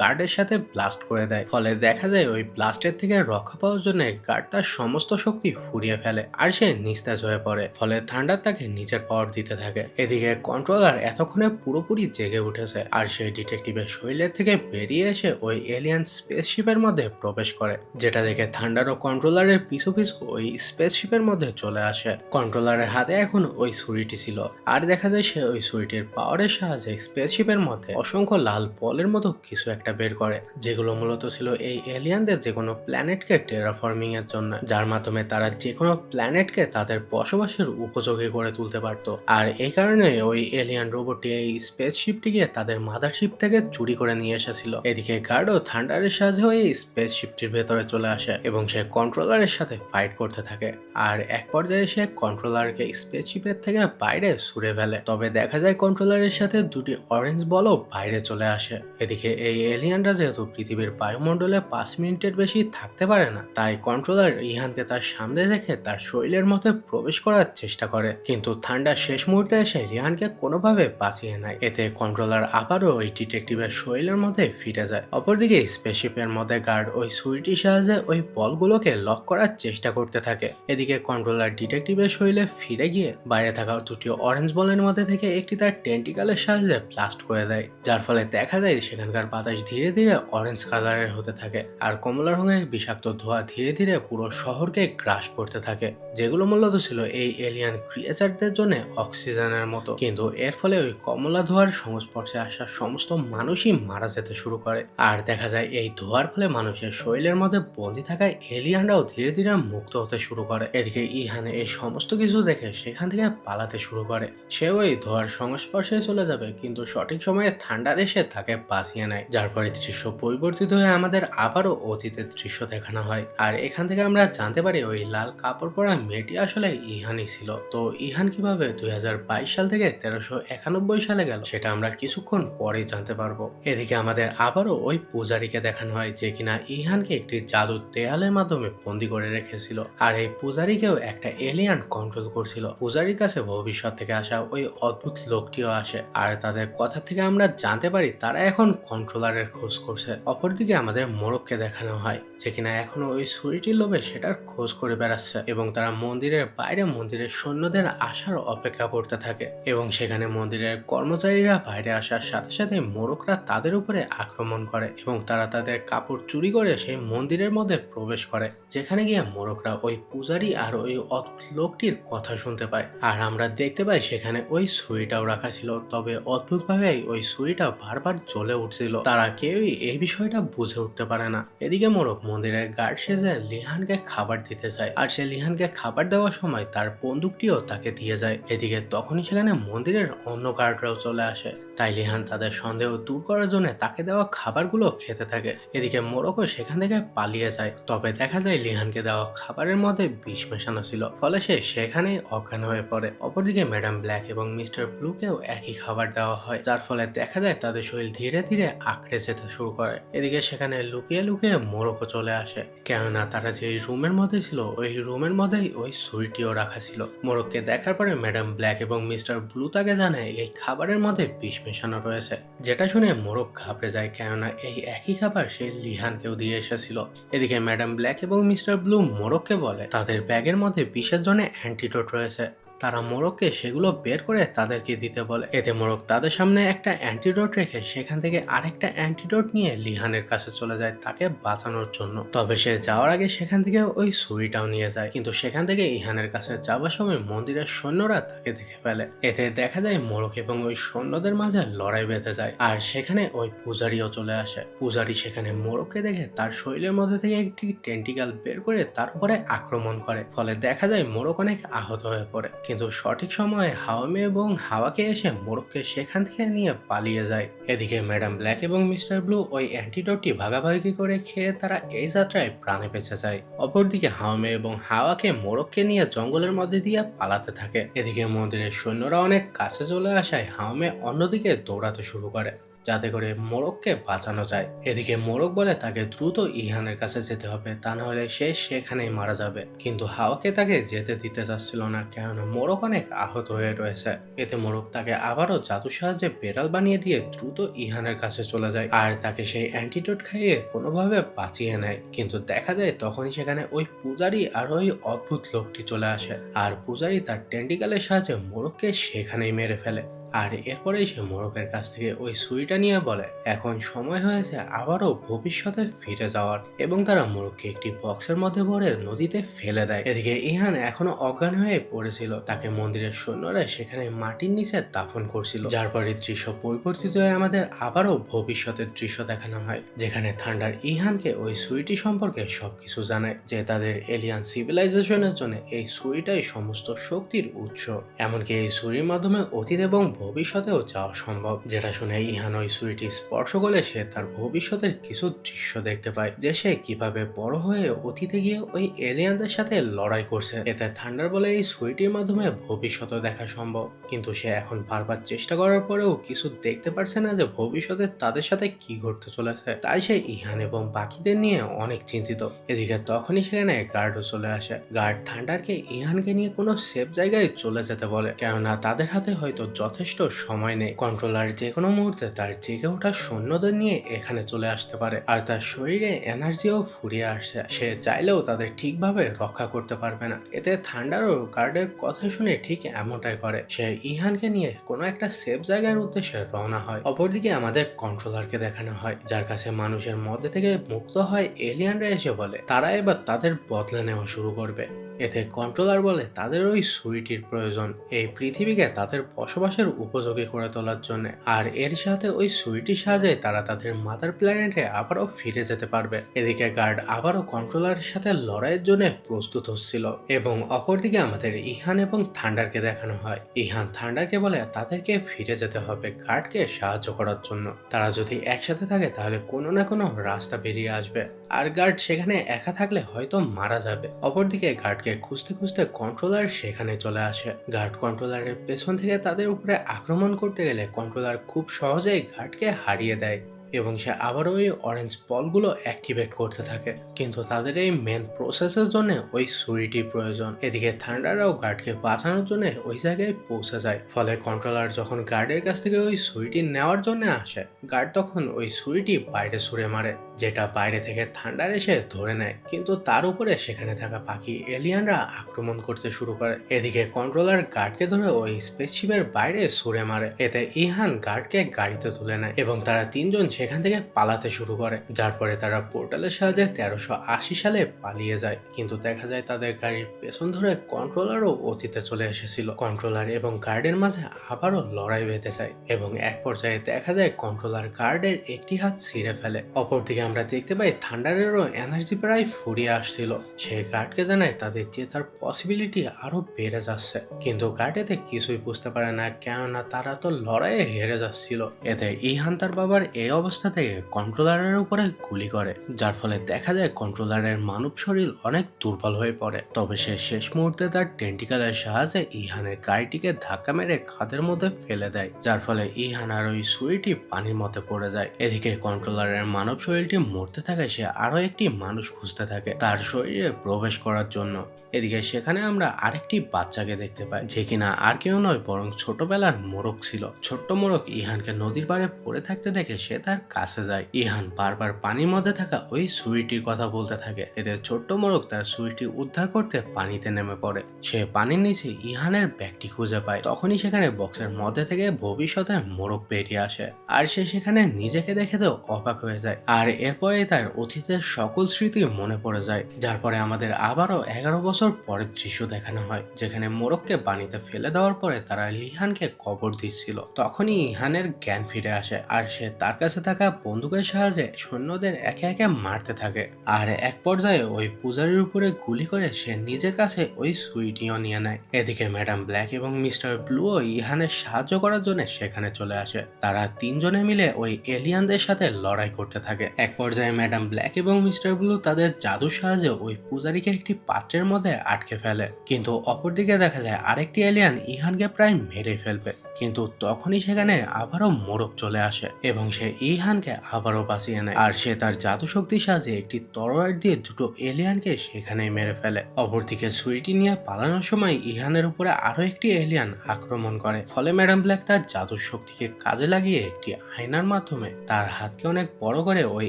গার্ডের সাথে ব্লাস্ট করে দেয়। ফলে দেখা যায় ওই ব্লাস্টের থেকে রক্ষা পাওয়ার জন্য গার্ড তার সমস্ত শক্তি ফুরিয়ে ফেলে আর সে নিস্তেজ হয়ে পড়ে। ফলে থান্ডার তাকে নিজের পাওয়ার দিতে থাকে। এদিকে কন্ট্রোলার এতক্ষণে পুরোপুরি জেগে উঠেছে আর সেই ডিটেকটিভের শরীরের থেকে বেরিয়ে এসে ওই এলিয়ান স্পেসশিপের মধ্যে প্রবেশ করে, যেটা দেখে থান্ডার ও কন্ট্রোলারের পিছু পিছু ওই স্পেসশিপের মধ্যে চলে আসে। কন্ট্রোলারের হাতে এখন ওই ছুরিটি ছিল আর দেখা যায় সে ওই ছুরিটির পাওয়ারের সাহায্যে স্পেসশিপের মধ্যে অসংখ্য লাল বলের মতো কিছু একটা বের করে, যেগুলো মূলত ছিল এই এলিয়ানদের যে কোনো প্ল্যানেটকে টেরাফর্মিং এর জন্য, যার মাধ্যমে তারা যে কোনো প্ল্যানেটকে তাদের বসবাসের উপযোগী করে তুলতে পারত। আর এই কারণে ওই এলিয়ান রোবটটি এই স্পেসশিপটিকে তাদের মাদারশিপ থেকে চুরি করে নিয়ে এসেছিল। এদিকে গার্ডও থান্ডারের সাহায্যে ওই স্পেসশিপটির ভেতরে চলে আসে এবং সে কন্ট্রোলারের সাথে ফাইট করতে থাকে। আর এক পর্যায়ে সে কন্ট্রোলারকে স্পেসশিপের থেকে বাইরে ছুড়ে ফেলে, তবে দেখা যায় কন্ট্রোলারের সাথে দুটি অরেঞ্জ বলও বাইরে চলে আসে। এদিকে এই এলিয়ানরা যেহেতু পৃথিবীর বায়ুমণ্ডলে 5 মিনিটের বেশি থাকতে পারে না, তাই কন্ট্রোলার ইহানকে তার সামনে রেখে তার শরীরের মধ্যে প্রবেশ করার চেষ্টা করে, কিন্তু থান্ডার শেষ মুহূর্তে এসে রিহানকে কোনোভাবে বাঁচিয়ে নেয়। এতে কন্ট্রোলার আবারও ওই ডিটেকটিভের শরীরের মধ্যে ফিরে যায়। অপরদিকে স্পেসশিপের মধ্যে গার্ড ওই সুইটির সাহায্যে ওই বলগুলোকে লক করার চেষ্টা করতে থাকে। এদিকে কন্ট্রোলার ডিটেকটিভের শরীরে ফিরে গিয়ে বাইরে থাকা দুটি অরেঞ্জ বলের মধ্যে থেকে একটি তার টেন্টিকালের সাহায্যে ব্লাস্ট করে দেয়, যার ফলে দেখা যায় সেখানকার বাতাস ধীরে ধীরে অরেঞ্জ কালারের হতে থাকে আর কমলা রঙের বিষাক্ত ধোঁয়া ধীরে ধীরে পুরো শহরকে গ্রাস করতে থাকে, যেগুলো মূলত ছিল এই এলিয়ান ক্রিয়েচারদের জন্য অক্সিজেনের মতো। কিন্তু এর ফলে ওই কমলা ধোঁয়ার সংস্পর্শে আসা সমস্ত মানুষই মারা যেতে শুরু করে। আর দেখা যায় এই ধোঁয়ার ফলে মানুষের শরীরের মধ্যে বন্দি থাকায় এলিয়ানরাও ধীরে ধীরে মুক্ত হতে শুরু করে। এদিকে ইহানে এই সমস্ত কিছু দেখে সেখান থেকে পালাতে শুরু করে। সে ওই ধোঁয়ার সংস্পর্শে চলে যাবে, কিন্তু সঠিক সময়ে থান্ডার এসে তাকে বাঁচিয়ে নেয়, যার পরে দৃশ্য পরিবর্তিত হয়ে আমাদের আবারও অতীতের দৃশ্য দেখানো হয়। আর এখান থেকে আমরা জানতে পারি ওই লাল কাপড় পরা মেয়েটি আসলে ইহানই ছিল। তো ইহান কিভাবে 2022 সাল থেকে 1391 সালে গেল সেটা আমরা কিছুক্ষণ পরেই জানতে পারবো। এদিকে আমাদের আবারও ওই পূজারীকে দেখানো হয়, যে কিনা ইহানকে একটি জাদুর দেয়ালের মাধ্যমে বন্দি করে রেখেছিল। আর এই পূজারীকেও একটা এলিয়ান কন্ট্রোল করছিল। পূজারীর কাছে ভবিষ্যৎ থেকে আসা ওই অদ্ভুত লোকটিও আসে, আর তাদের কথা থেকে আমরা জানতে পারি তারা এখন কন্ট্রোলারের খোঁজ করছে। অপরদিকে আমাদের মোরককে দেখানো হয়, যে কিনা এখনো ওই ছুরিটির লোভে সেটার খোঁজ করে বেড়াচ্ছে এবং তারা মন্দিরের বাইরে মন্দিরের সৈন্যদের আসার অপেক্ষা করতে থাকে এবং সেখানে মন্দিরের কর্মচারীরা বাইরে আসার সাথে সাথে মোরকরা তাদের উপরে আক্রমণ করে এবং তারা তাদের কাপড় চুরি করে সেই মন্দিরের মধ্যে প্রবেশ করে, যেখানে গিয়ে মোরকরা ওই পূজারী আর ওই অদ্ভুত লোকটির কথা শুনতে পায়। আর আমরা দেখতে পাই সেখানে ওই ছুরিটাও রাখা ছিল, তবে অদ্ভুতভাবে ওই ছুরিটা বারবার জ্বলে উঠছিল। তারা কেউই এই বিষয়টা বুঝে উঠতে পারে না। এদিকে মোরক মন্দিরের গার্ড সেজে লিহানকে খাবার দিতে চায়, আর সে লিহানকে খাবার দেওয়ার সময় তার বন্দুকটিও তাকে দিয়ে যায়। এদিকে তখনই সেখানে মন্দিরের অন্য গার্ডরাও চলে আসে, তাই লিহান তাদের সন্দেহ দূর করার জন্য তাকে দেওয়া খাবারগুলো খেতে থাকে। এদিকে মোরকও সেখান থেকে পালিয়ে যায়, তবে দেখা যায় লিহানকে দেওয়া খাবারের মধ্যে বিষ মেশানো ছিল, ফলে সে সেখানেই অজ্ঞান হয়ে পড়ে। অপরদিকে ম্যাডাম ব্ল্যাক এবং মিস্টার ব্লুকেও একই খাবার দেওয়া হয়, যার ফলে দেখা যায় তাদের শরীর ধীরে ধীরে আঁকড়ে যেতে শুরু করে। এদিকে সেখানে লুকিয়ে লুকিয়ে মোরকও চলে আসে, কেননা তারা যে রুমের মধ্যে ছিল ওই রুমের মধ্যেই ওই ছুরিটিও রাখা ছিল। মোরককে দেখার পরে ম্যাডাম ব্ল্যাক এবং মিস্টার ব্লু তাকে জানায় এই খাবারের মধ্যে বিষ মেশানো রয়েছে, যেটা শুনে মোরক ঘাবড়ে যায়, কেননা এই একই খাবার সে লিহানকেও দিয়ে এসেছিল। এদিকে ম্যাডাম ব্ল্যাক এবং মিস্টার ব্লু মোরককে বলে তাদের ব্যাগের মধ্যে বিষের জন্য অ্যান্টিডোট রয়েছে, তারা মোরককে সেগুলো বের করে তাদেরকে দিতে বলে। এতে মোরক তাদের সামনে একটা অ্যান্টিডোট রেখে সেখান থেকে আরেকটা অ্যান্টিডোট নিয়ে লিহানের কাছে চলে যায় তাকে বাঁচানোর জন্য। তবে সে যাওয়ার আগে সেখান থেকে ওই ছুরিটাও নিয়ে যায়, কিন্তু সেখান থেকে ইহানের কাছে যাওয়ার সময় মন্দিরের সৈন্যরা তাকে দেখে ফেলে। এতে দেখা যায় মোরক এবং ওই সৈন্যদের মাঝে লড়াই বেঁধে যায়, আর সেখানে ওই পূজারীও চলে আসে। পূজারী সেখানে মোরককে দেখে তার শরীরের মধ্যে থেকে একটি টেন্টিকাল বের করে তার উপরে আক্রমণ করে, ফলে দেখা যায় মোরক অনেক আহত হয়ে পড়ে। কিন্তু সঠিক সময়ে হাওয়ামে এবং হাওয়াকে এসে মোড়ককে সেখান থেকে নিয়ে পালিয়ে যায়। এদিকে ম্যাডাম ব্ল্যাক এবং মিস্টার ব্লু ওই অ্যান্টিডোটটি ভাগাভাগি করে খেয়ে তারা এই যাত্রায় প্রাণে বেঁচে যায়। অপরদিকে হাওয়ামে এবং হাওয়াকে মোড়ককে নিয়ে জঙ্গলের মধ্যে দিয়ে পালাতে থাকে। এদিকে মন্দিরের সৈন্যরা অনেক কাছে চলে আসায় হাওয়ামে অন্যদিকে দৌড়াতে শুরু করে যাতে করে মোড়ককে বাঁচানো যায়। এদিকে মোড়ক বলে তাকে দ্রুত ইহানের কাছে যেতে হবে, তা না হলে সে সেখানেই মারা যাবে। কিন্তু হাওয়াকে তাকে যেতে দিতে চাচ্ছিল না, কেননা মোড়ক অনেক আহত হয়ে রয়েছে। এতে মোড়ক তাকে আবারও জাদুর সাহায্যে বেড়াল বানিয়ে দিয়ে দ্রুত ইহানের কাছে চলে যায় আর তাকে সেই অ্যান্টিডোট খাইয়ে কোনোভাবে বাঁচিয়ে নেয়। কিন্তু দেখা যায় তখনই সেখানে ওই পূজারি আর ওই অদ্ভুত লোকটি চলে আসে আর পূজারি তার টেন্টিকালের সাহায্যে মোড়ককে সেখানেই মেরে ফেলে। আর এরপরেই সে মোড়কের কাছ থেকে ওই সুইটা নিয়ে বলে এখন সময় হয়েছে আবারও ভবিষ্যতে ফিরে যাওয়ার, এবং তারা মোড়ককে একটি বক্সের মধ্যে ভরে নদীতে ফেলে দেয়। এদিকে ইহান এখনো অজ্ঞান হয়ে পড়েছিল, তাকে মন্দিরের সৈন্যরা সেখানে মাটির নিচে দাফন করছিল। যার পরে দৃশ্য পরিবর্তিত হয়ে আমাদের আবারও ভবিষ্যতের দৃশ্য দেখানো হয়, যেখানে থান্ডার ইহানকে ওই সুইটি সম্পর্কে সবকিছু জানায় যে তাদের এলিয়ান সিভিলাইজেশনের জন্য এই সুইটাই সমস্ত শক্তির উৎস, এমনকি এই সুরির মাধ্যমে অতীত এবং ভবিষ্যতেও যাওয়া সম্ভব। যেটা শুনে ইহান ওই সুইটি স্পর্শ করলে সে তার ভবিষ্যতের কিছু দৃশ্য দেখতে পায়, যে সে কিভাবে বড় হয়ে অতীতে গিয়ে ওই এলিয়ানদের সাথে লড়াই করছে। এতে থান্ডার বলে এই সুইটির মাধ্যমে ভবিষ্যতেও দেখা সম্ভব, কিন্তু সে এখন বারবার চেষ্টা করার পরেও কিছু দেখতে পারছে না যে ভবিষ্যতে তাদের সাথে কি ঘটতে চলেছে। তাই সে ইহান এবং বাকিদের নিয়ে অনেক চিন্তিত। এদিকে তখনই সেখানে গার্ডও চলে আসে। গার্ড থান্ডারকে ইহানকে নিয়ে কোনো সেফ জায়গায় চলে যেতে বলে, কেননা তাদের হাতে হয়তো যথেষ্ট সময় নেই। কন্ট্রোলার যে কোনো মুহূর্তে তার জেগে ওঠা সৈন্যদের নিয়ে এখানে চলে আসতে পারে আর তার শরীরে এনার্জিও ফুরিয়ে আসছে, সে চাইলেও তাদের ঠিকভাবে রক্ষা করতে পারবে না। এতে থান্ডারও গার্ডের কথা শুনে ঠিক এমনটাই করে, সে ইহানকে নিয়ে কোনো একটা সেফ জায়গার উদ্দেশ্যে রওনা হয়। অপরদিকে আমাদের কন্ট্রোলারকে দেখানো হয়, যার কাছে মানুষের মধ্যে থেকে মুক্ত হয় এলিয়ানরা এসে বলে তারা এবার তাদের বদলে নেওয়া শুরু করবে। এতে কন্ট্রোলার বলে তাদের ওই সুইটির প্রয়োজন এই পৃথিবীকে তাদের বসবাসের উপযোগী করে তোলার জন্য, আর এর সাথে ওই সুইটির সাহায্যে তারা তাদের মাদার প্ল্যানেটে আবারও ফিরে যেতে পারবে। এদিকে গার্ড আবারও কন্ট্রোলারের সাথে লড়াইয়ের জন্য প্রস্তুত হচ্ছিল, এবং অপরদিকে আমাদের ইহান এবং থান্ডারকে দেখানো হয়। ইহান থান্ডারকে বলে তাদেরকে ফিরে যেতে হবে গার্ডকে সাহায্য করার জন্য, তারা যদি একসাথে থাকে তাহলে কোনো না কোনো রাস্তা বেরিয়ে আসবে, আর গার্ড সেখানে একা থাকলে হয়তো মারা যাবে। অপরদিকে গার্ডকে খুঁজতে খুঁজতে কন্ট্রোলার সেখানে চলে আসে। গার্ড কন্ট্রোলারের পেছন থেকে তাদের উপরে আক্রমণ করতে গেলে কন্ট্রোলার খুব সহজেই গার্ডকে হারিয়ে দেয় এবং সে আবারও ওই অরেঞ্জ বলগুলো অ্যাক্টিভেট করতে থাকে, কিন্তু তাদের এই মেন প্রসেসের জন্য ওই সুরিটি প্রয়োজন। এদিকে থান্ডাররাও গার্ডকে বাঁচানোর জন্য ওই জায়গায় পৌঁছে যায়, ফলে কন্ট্রোলার যখন গার্ডের কাছ থেকে ওই সুরিটি নেওয়ার জন্য আসে, গার্ড তখন ওই সুরিটি বাইরে ছুঁড়ে মারে, যেটা বাইরে থেকে থান্ডার এসে ধরে নেয়, কিন্তু তার উপরে সেখানে থাকা বাকি এলিয়ানরা আক্রমণ করতে শুরু করে। এদিকে কন্ট্রোলার গার্ডকে ধরে ওই স্পেসশিপের বাইরে ছুঁড়ে মারে, এতে ইহান গার্ডকে গাড়িতে তুলে নেয় এবং তারা তিনজন সেখান থেকে পালাতে শুরু করে, যার পরে তারা পোর্টালের সাহায্যে 1380 সালে পালিয়ে যায়। কিন্তু দেখা যায় তাদের গাড়ির পেছন ধরে কন্ট্রোলারও অতীতে চলে এসেছিল। কন্ট্রোলার এবং গার্ডের মাঝে আবারও লড়াই বেঁধে যায় এবং এক পর্যায়ে দেখা যায় কন্ট্রোলার গার্ডের একটি হাত ছিঁড়ে ফেলে। অপরদিকে আমরা দেখতে পাই থান্ডারেরও এনার্জি প্রায় ফুরিয়ে আসছিল, সে গার্ডকে জানায় তাদের জেতার পসিবিলিটি আরো বেড়ে যাচ্ছে, কিন্তু গার্ড এতে কিছুই বুঝতে পারে না, কেননা তারা তো লড়াইয়ে হেরে যাচ্ছিল। এতে ইহান তার বাবার এই অবস্থা থেকে কন্ট্রোলারের উপরে গুলি করে, যার ফলে দেখা যায় কন্ট্রোলারের মানব শরীর অনেক দুর্বল হয়ে পড়ে। তবে সে শেষ মুহূর্তে তার টেন্টিকালের সাহায্যে ইহানের গাড়িটিকে ধাক্কা মেরে খাদের মধ্যে ফেলে দেয়, যার ফলে ইহান আর ওই সুইটি পানির মধ্যে পড়ে যায়। এদিকে কন্ট্রোলারের মানব শরীরটি মরতে থাকে, সে আরো একটি মানুষ খুঁজতে থাকে তার শরীরে প্রবেশ করার জন্য। এদিকে সেখানে আমরা আরেকটি বাচ্চাকে দেখতে পাই, যে কিনা আর কেউ নয় বরং ছোটবেলার মোড়ক ছিল। ছোট্ট মোড়ক ইহানকে নদীর পাড়ে পড়ে থাকতে দেখে সে তার কাছে যায়। ইহান বারবার পানির মধ্যে থাকা ওই সুইটির কথা বলতে থাকে, এতে ছোট্ট মোড়ক তার সুইটি উদ্ধার করতে পানিতে নেমে পড়ে। সে পানির নিচে ইহানের ব্যাগটি খুঁজে পায়, তখনই সেখানে বক্সের মধ্যে থেকে ভবিষ্যতের মোড়ক বেরিয়ে আসে, আর সে সেখানে নিজেকে দেখে তো অবাক হয়ে যায়, আর এরপরে তার অতীতের সকল স্মৃতি মনে পড়ে যায়। যার পরে আমাদের আবারও 11 বছর বছর পরের দৃশ্য দেখানো হয়, যেখানে মোরককে পানিতে ফেলে দেওয়ার পরে তারা লিহানকে কবর দিচ্ছিল। তখনই ইহানের জ্ঞান ফিরে আসে আর সে তার কাছে থাকা বন্দুকের সাহায্যে সৈন্যদের একে একে মারতে থাকে। আর এক পর্যায়ে ওই পূজারীর উপরে গুলি করে সে নিজের কাছে ওই সুইটিও নিয়ে নেয়। এদিকে ম্যাডাম ব্ল্যাক এবং মিস্টার ব্লুও ইহানের সাহায্য করার জন্য সেখানে চলে আসে। তারা তিনজনে মিলে ওই এলিয়ানদের সাথে লড়াই করতে থাকে। এক পর্যায়ে ম্যাডাম ব্ল্যাক এবং মিস্টার ব্লু তাদের জাদুর সাহায্যে ওই পূজারীকে একটি পাত্রের মধ্যে আটকে ফেলে, কিন্তু অপরদিকে দেখা যায় আরেকটি এলিয়ান ইহানকে প্রায় মেরে ফেলবে। কিন্তু তখনই সেখানে আবারও মোরক চলে আসে এবং সে ইহানকে আবারও বাঁচিয়ে নেয়। আর সে তার জাদু শক্তির সাহায্যে একটি তরোয়ার দিয়ে দুটো এলিয়ানকে সেখানেই মেরে ফেলে। অপরদিকে সুইটি নিয়ে পালানোর সময় ইহানের উপরে আরো একটি এলিয়ান আক্রমণ করে। ফলে ম্যাডাম ব্ল্যাক তার জাদুর শক্তিকে কাজে লাগিয়ে একটি আয়নার মাধ্যমে তার হাতকে অনেক বড় করে ওই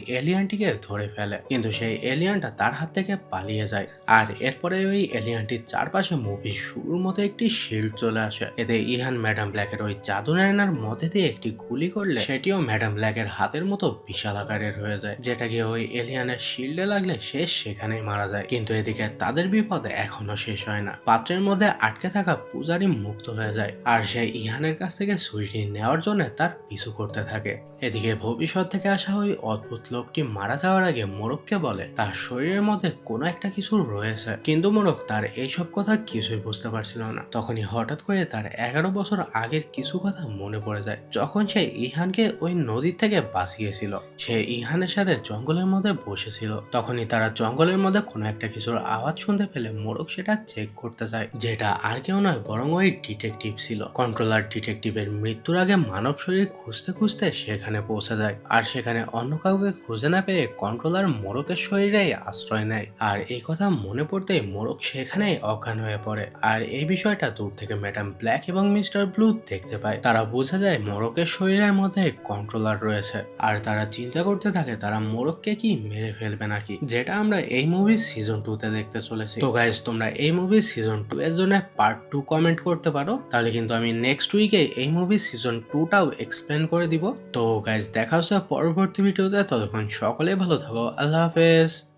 এলিয়ানটিকে ধরে ফেলে, কিন্তু সেই এলিয়ানটা তার হাত থেকে পালিয়ে যায়। আর এরপরে ওই এলিয়ানটির চারপাশে মুভির শুরুর মতো একটি শিল্ড চলে আসে। এতে ইহান ম্যাডাম ব্ল্যাকের ওই জাদু আয়নার মধ্যে দিয়ে একটি গুলি করলে সেটিও ম্যাডাম ব্ল্যাকের হাতের মতো বিশাল আকারের হয়ে যায়, যেটা গিয়ে ওই এলিয়ানের শিল্ডে লাগলে সে সেখানেই মারা যায়। কিন্তু এদিকে তাদের বিপদ এখনো শেষ হয় না। পাত্রের মধ্যে আটকে থাকা পূজারী মুক্ত হয়ে যায় আর সে ইহানের কাছ থেকে সুইটি নেওয়ার জন্য তার পিছু করতে থাকে। এদিকে ভবিষ্যৎ থেকে আসা ওই অদ্ভুত লোকটি মারা যাওয়ার আগে মোরককে বলে তার শরীরের মধ্যে কোনো একটা কিছু রয়েছে, কিন্তু মোরক তার এইসব কথা কিছুই বুঝতে পারছিল না। তখনই হঠাৎ করে তার 11 বছর আগের কিছু কথা মনে পড়ে যায়, যখন সে ইহানকে ওই নদীর থেকে বাঁচিয়েছিল। সে ইহানের সাথে জঙ্গলের মধ্যে বসেছিল, তখনই তারা জঙ্গলের মধ্যে কোনো একটা কিছুর আওয়াজ শুনতে পেলে মোরক সেটা চেক করতে যায়, যেটা আর কেউ নয় বরং ওই ডিটেকটিভ ছিল। কন্ট্রোলার ডিটেকটিভের মৃত্যুর আগে মানব শরীর খুঁজতে খুঁজতে সেখানে পৌঁছে যায় আর সেখানে অন্য কাউকে খুঁজে না পেয়ে কন্ট্রোলার মোরকের শরীরে আশ্রয় নেয়। আর এই কথা মনে পড়তেই মোরক সেখানেই অজ্ঞান হয়ে পড়ে। আর এই বিষয়টা দূর থেকে ম্যাডাম ব্ল্যাক এবং মিস্টার ব্লু দেখতে পায়। তারা বোঝা যায় মোরকের শরীরের মধ্যে কন্ট্রোলার রয়েছে আর তারা চিন্তা করতে থাকে তারা মোরককে কি মেরে ফেলবে নাকি, যেটা আমরা এই মুভির সিজন 2 তে দেখতে চলেছি। তো গাইজ, তোমরা এই মুভির সিজন 2 এর জন্য পার্ট 2 কমেন্ট করতে পারো, তাহলে কিন্তু আমি নেক্সট উইকে এই মুভির সিজন 2 টাও এক্সপ্লেন করে দিব। তো গাইজ, দেখা হচ্ছে পরবর্তী ভিডিওতে। ততক্ষণ সকলেই ভালো থাকো। আল্লাহ হাফেজ।